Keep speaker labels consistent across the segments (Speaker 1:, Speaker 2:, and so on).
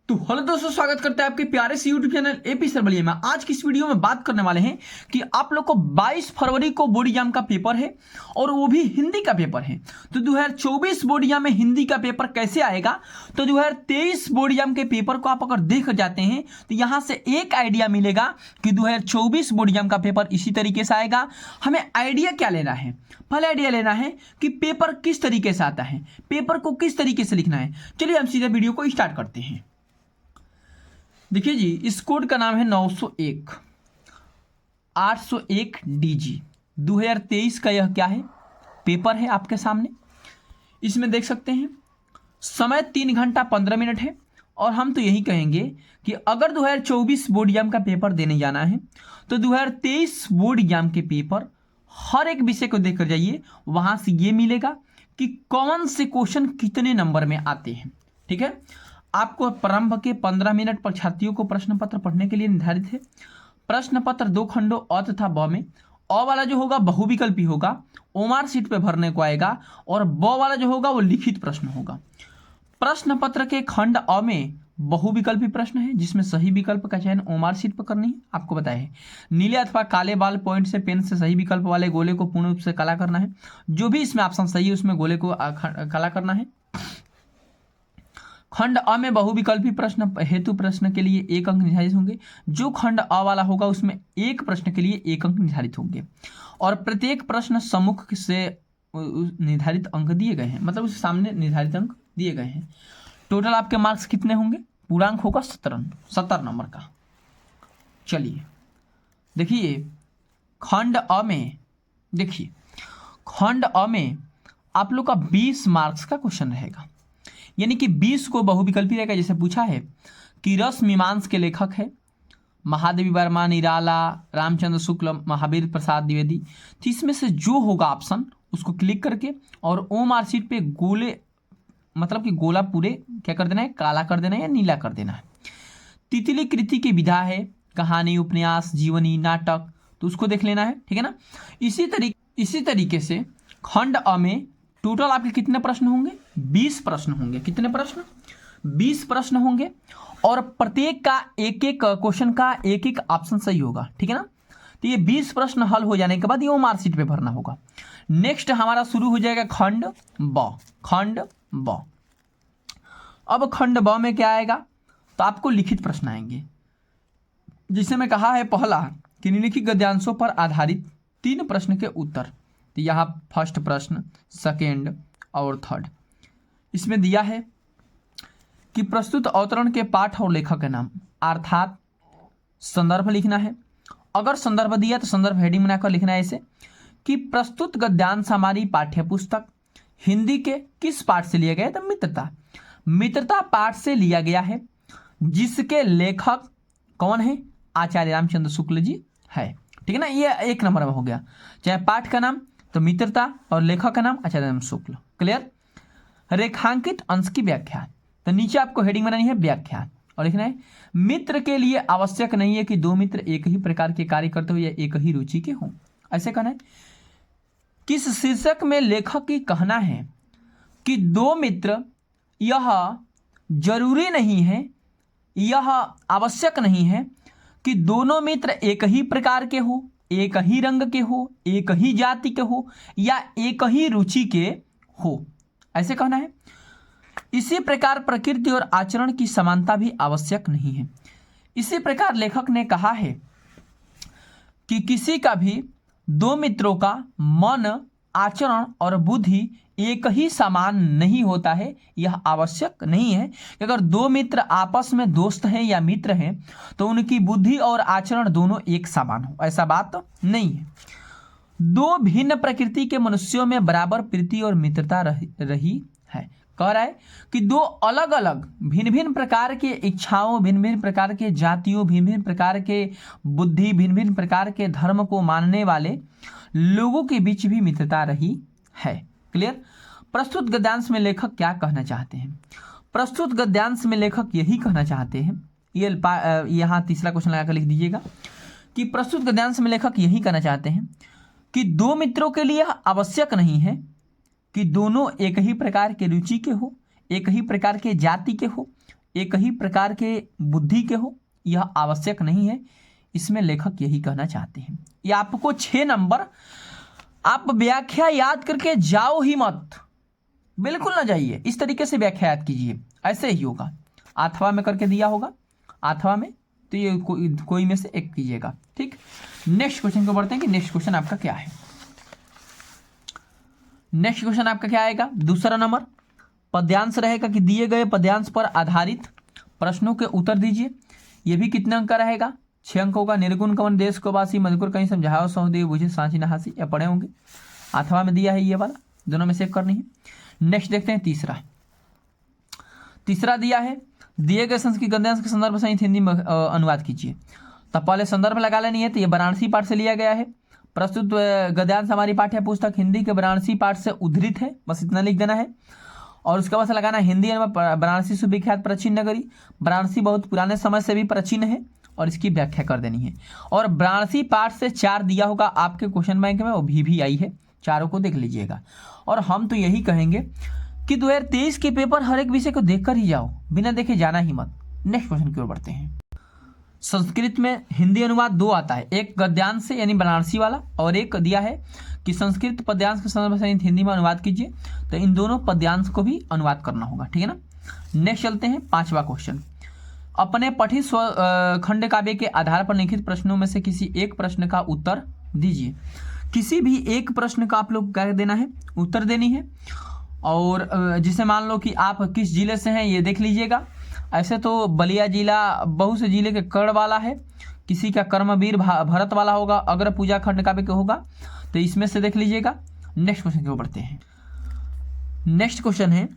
Speaker 1: तो हेलो दोस्तों, स्वागत करते हैं आपके प्यारे से यूट्यूब चैनल एपी सर बलिए में। आज की इस वीडियो में बात करने वाले हैं कि आप लोग को 22 फरवरी को बोर्ड एग्जाम का पेपर है और वो भी हिंदी का पेपर है। तो 2024 बोर्ड एग्जाम में हिंदी का पेपर कैसे आएगा, तो 2023 बोर्ड एग्जाम के पेपर को आप अगर देख जाते हैं तो यहाँ से एक आइडिया मिलेगा कि 2024 बोर्ड एग्जाम का पेपर इसी तरीके से आएगा। हमें आइडिया क्या लेना है? पहले आइडिया लेना है कि पेपर किस तरीके से आता है, पेपर को किस तरीके से लिखना है। चलिए हम सीधे वीडियो को स्टार्ट करते हैं। देखिए जी, इस कोड का नाम है 901 801 DG। 2023 का यह क्या है, पेपर है आपके सामने। इसमें देख सकते हैं समय 3 घंटा 15 मिनट है। और हम तो यही कहेंगे कि अगर 2024 बोर्ड एग्जाम का पेपर देने जाना है तो 2023 बोर्ड एग्जाम के पेपर हर एक विषय को देख कर जाइए, वहां से ये मिलेगा कि कौन से क्वेश्चन कितने नंबर में आते हैं। ठीक है, आपको प्रारंभ के 15 मिनट परीक्षार्थियों को प्रश्न पत्र पढ़ने के लिए निर्धारित है। प्रश्न पत्र 2 खंडों अ तथा ब में। अ वाला जो होगा बहुविकल्पी होगा, ओमार सीट पे भरने को आएगा, और ब वाला जो होगा वो लिखित प्रश्न होगा। प्रश्न पत्र के खंड अ में बहुविकल्पी प्रश्न है जिसमें सही विकल्प का चयन ओमार सीट पर करनी है। आपको बताया है नीले अथवा काले बाल पॉइंट से पेन से सही विकल्प वाले गोले को पूर्ण रूप से काला करना है। जो भी इसमें ऑप्शन सही है उसमें गोले को काला करना है। खंड अ में बहुविकल्पी प्रश्न हेतु प्रश्न के लिए 1 अंक निर्धारित होंगे। जो खंड अ वाला होगा उसमें एक प्रश्न के लिए 1 अंक निर्धारित होंगे, और प्रत्येक प्रश्न सम्मुख से निर्धारित अंक दिए गए हैं, मतलब उसके सामने निर्धारित अंक दिए गए हैं। टोटल आपके मार्क्स कितने होंगे? पूर्णांक होगा 70 नंबर का। चलिए देखिए, खंड अ में देखिए, खंड अ में आप लोग का 20 मार्क्स का क्वेश्चन रहेगा, यानी कि 20 को बहुविकल्पी रहेगा। जैसे पूछा है कि रस मीमांस के लेखक है महादेवी वर्मा, निराला, रामचंद्र शुक्ल, महावीर प्रसाद द्विवेदी। तो इसमें से जो होगा ऑप्शन उसको क्लिक करके और ओमार सीट पे गोले, मतलब कि गोला पूरे क्या कर देना है, काला कर देना है या नीला कर देना है। तितली कृति की विधा है कहानी, उपन्यास, जीवनी, नाटक, तो उसको देख लेना है। ठीक है ना। इसी तरीके से खंड अ में टोटल आपके कितने प्रश्न होंगे? 20 प्रश्न होंगे। कितने प्रश्न? 20 प्रश्न होंगे, और प्रत्येक का एक एक क्वेश्चन का एक एक ऑप्शन सही होगा। ठीक है ना। तो ये 20 प्रश्न हल हो जाने के बाद ये ओमार सीट पे भरना होगा। नेक्स्ट हमारा शुरू हो जाएगा खंड ब। खंड ब, अब खंड ब में क्या आएगा, तो आपको लिखित प्रश्न आएंगे, जिसे मैं कहा है पहला कि निम्नलिखित गद्यांशों पर आधारित 3 प्रश्न के उत्तर। तो यहाँ फर्स्ट प्रश्न, सेकेंड और थर्ड। इसमें दिया है कि प्रस्तुत अवतरण के पाठ और लेखक के नाम, अर्थात संदर्भ लिखना है। अगर संदर्भ दिया तो संदर्भ हेडिंग बनाकर लिखना है ऐसे कि प्रस्तुत गद्यांश हमारी पाठ्यपुस्तक हिंदी के किस पाठ से लिया गया है, तो मित्रता पाठ से लिया गया है, जिसके लेखक कौन है? आचार्य रामचंद्र शुक्ल जी है। ठीक है ना। ये 1 नंबर में हो गया, चाहे पाठ का नाम तो मित्रता और लेखक का नाम आचार्य रामचंद्र शुक्ल। क्लियर। रेखांकित अंश की व्याख्या, तो नीचे आपको हेडिंग बनानी है व्याख्या, और लिखना है मित्र के लिए आवश्यक नहीं है कि 2 मित्र एक ही प्रकार के कार्य करते हो या एक ही रुचि के हों, ऐसे कहना है। किस शीर्षक में लेखक की कहना है कि 2 मित्र, यह जरूरी नहीं है, यह आवश्यक नहीं है कि दोनों मित्र एक ही प्रकार के हो, एक ही रंग के हो, एक ही जाति के हो या एक ही रुचि के हो, ऐसे कहना है। इसी प्रकार प्रकृति और आचरण की समानता भी आवश्यक नहीं है। इसी प्रकार लेखक ने कहा है कि किसी का भी 2 मित्रों का मन, आचरण और बुद्धि एक ही समान नहीं होता है। यह आवश्यक नहीं है कि अगर 2 मित्र आपस में दोस्त हैं या मित्र हैं तो उनकी बुद्धि और आचरण दोनों एक समान हो, ऐसा बात नहीं है। 2 भिन्न प्रकृति के मनुष्यों में बराबर प्रीति और मित्रता रही है। कह रहा है कि 2 अलग अलग भिन्न भिन्न प्रकार के इच्छाओं, भिन्न भिन्न प्रकार के जातियों, भिन्न भिन्न प्रकार के बुद्धि, भिन्न भिन्न प्रकार के धर्म को मानने वाले लोगों के बीच भी मित्रता रही है। क्लियर। प्रस्तुत गद्यांश में लेखक क्या कहना चाहते हैं? प्रस्तुत गद्यांश में लेखक यही कहना चाहते हैं, ये यहाँ तीसरा क्वेश्चन लगाकर लिख दीजिएगा कि प्रस्तुत गद्यांश में लेखक यही कहना चाहते हैं कि 2 मित्रों के लिए आवश्यक नहीं है कि दोनों एक ही प्रकार के रुचि के हो, एक ही प्रकार के जाति के हो, एक ही प्रकार के बुद्धि के हो, यह आवश्यक नहीं है। इसमें लेखक यही कहना चाहते हैं। ये आपको 6 नंबर, आप व्याख्या याद करके जाओ ही मत, बिल्कुल ना जाइए। इस तरीके से व्याख्या याद कीजिए, ऐसे ही होगा। अथवा में करके दिया होगा, अथवा में, तो ये कोई में से एक कीजिएगा, ठीक। नेक्स्ट क्वेश्चन को बढ़ते हैं कि नेक्स्ट क्वेश्चन आपका क्या है। नेक्स्ट क्वेश्चन आपका क्या आएगा, दूसरा नंबर। पद्यांश रहेगा कि दिए गए पद्यांश पर आधारित प्रश्नों के उत्तर दीजिए। ये भी कितने अंक का रहेगा, 6 अंक होगा। निर्गुण कवन देश को वासी, मधुकर कहीं समझाओ सौदेव बुझे सांची नहासी, या पढ़े होंगे। अथवा में दिया है ये वाला, दोनों में से एक करनी है। नेक्स्ट देखते हैं तीसरा दिया है, दिए गए संस्कृत गद्यांश के संदर्भ सहित हिंदी में अनुवाद कीजिए। तो पहले संदर्भ लगा लेनी है। तो ये वाराणसी पाठ से लिया गया है। प्रस्तुत गद्यांश हमारी पाठ्य पुस्तक हिंदी के वाराणसी पाठ से उद्धृत है, बस इतना लिख देना है। और उसके बाद से लगाना हिंदी वाराणसी सुविख्यात प्राचीन नगरी। वाराणसी बहुत पुराने समय से भी प्राचीन है, और इसकी व्याख्या कर देनी है। और वाराणसी पाठ से 4 दिया होगा आपके क्वेश्चन बैंक में, वो भी आई है, चारों को देख लीजिएगा। और हम तो यही कहेंगे कि 2023 के पेपर हर एक विषय को देखकर ही जाओ, बिना देखे जाना ही मत। नेक्स्ट क्वेश्चन की ओर बढ़ते हैं। संस्कृत में हिंदी अनुवाद 2 आता है, एक गद्यांश से यानी वाराणसी वाला, और एक दिया है कि संस्कृत पद्यांश के संदर्भ सहित हिंदी में अनुवाद कीजिए। तो इन दोनों पद्यांश को भी अनुवाद करना होगा, ठीक है ना। नेक्स्ट चलते हैं 5वां क्वेश्चन। अपने पठित खंड काव्य के आधार पर लिखित प्रश्नों में से किसी एक प्रश्न का उत्तर दीजिए। किसी भी एक प्रश्न का आप लोग क्या देना है, उत्तर देनी है। और जिसे मान लो कि आप किस जिले से हैं ये देख लीजिएगा। ऐसे तो बलिया जिला बहुत से जिले के कर्ण वाला है, किसी का कर्मवीर भरत वाला होगा, अग्र पूजा खंड काव्य का होगा, तो इसमें से देख लीजिएगा। नेक्स्ट क्वेश्चन की ओर बढ़ते हैं। नेक्स्ट क्वेश्चन है,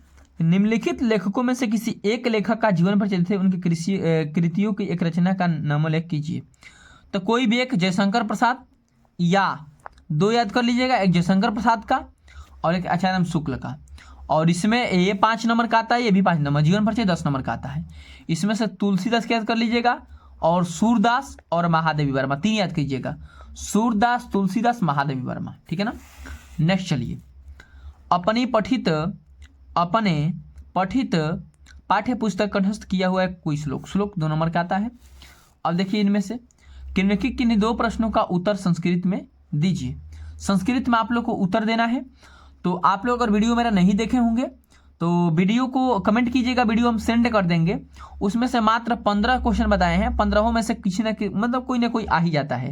Speaker 1: निम्नलिखित लेखकों में से किसी एक लेखक का जीवन पर चलित है, उनकी कृतियों की एक रचना का नामोल्लेख कीजिए। तो कोई भी एक जयशंकर प्रसाद, या 2 याद कर लीजिएगा, एक जयशंकर प्रसाद का और एक आचार्य शुक्ल का। और इसमें ये 5 नंबर का आता है, ये भी 5 नंबर। जीवन परिचय 10 नंबर का आता है। इसमें से तुलसीदास का याद कर लीजिएगा, और सूरदास और महादेवी वर्मा, 3 याद कीजिएगा। सूरदास, तुलसीदास, महादेवी वर्मा, ठीक है ना। नेक्स्ट चलिए, अपने पठित पाठ्य पुस्तक कंठस्थ किया हुआ है कोई श्लोक 2 नंबर का आता है। अब देखिए इनमें से किन्हीं 2 प्रश्नों का उत्तर संस्कृत में दीजिए। संस्कृत में आप लोग को उत्तर देना है। तो आप लोग अगर वीडियो मेरा नहीं देखे होंगे तो वीडियो को कमेंट कीजिएगा, वीडियो हम सेंड कर देंगे। उसमें से मात्र 15 क्वेश्चन बताए हैं, 15 में से किसी न मतलब कोई ना कोई आ ही जाता है।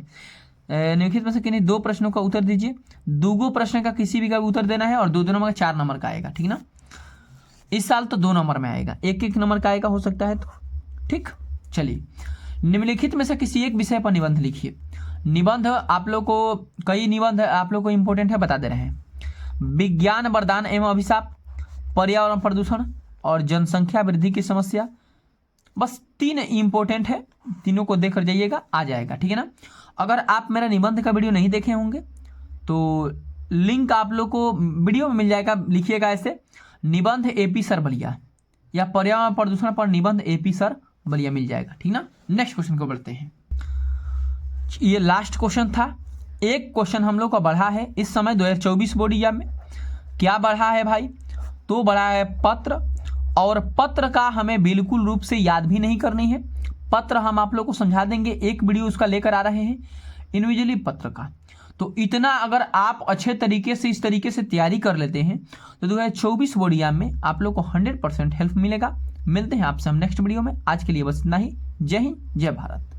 Speaker 1: निम्नलिखित में से किन्हीं 2 प्रश्नों का उत्तर दीजिए। 2 प्रश्न का किसी भी का उत्तर देना है, और 2 नंबर का 4 नंबर का आएगा, ठीक ना। इस साल तो 2 नंबर में आएगा, 1 नंबर का आएगा, हो सकता है तो, ठीक। चलिए, निम्नलिखित में से किसी एक विषय पर निबंध लिखिए। निबंध आप लोग को, कई निबंध आप लोग को इंपॉर्टेंट है, बता दे रहे हैं। विज्ञान वरदान एवं अभिशाप, पर्यावरण प्रदूषण, और जनसंख्या वृद्धि की समस्या। बस 3 इंपॉर्टेंट है, तीनों को देख कर जाइएगा, आ जाएगा, ठीक है ना। अगर आप मेरा निबंध का वीडियो नहीं देखे होंगे तो लिंक आप लोग को वीडियो में मिल जाएगा। लिखिएगा ऐसे, निबंध AP सर बलिया, या पर्यावरण प्रदूषण पर निबंध AP सर बलिया, मिल जाएगा, ठीक ना। नेक्स्ट क्वेश्चन को बढ़ते हैं। ये लास्ट क्वेश्चन था। एक क्वेश्चन हम लोग का बढ़ा है इस समय 2024 बोर्ड एग्जाम में। क्या बढ़ा है भाई, तो बढ़ा है पत्र। और पत्र का हमें बिल्कुल रूप से याद भी नहीं करनी है। पत्र हम आप लोग को समझा देंगे, एक वीडियो उसका लेकर आ रहे हैं इंडिविजुअली पत्र का। तो इतना अगर आप अच्छे तरीके से इस तरीके से तैयारी कर लेते हैं तो 2024 बोर्ड एग्जाम में आप लोग को 100% हेल्प मिलेगा। मिलते हैं आपसे हम नेक्स्ट वीडियो में। आज के लिए बस इतना ही। जय हिंद, जय भारत।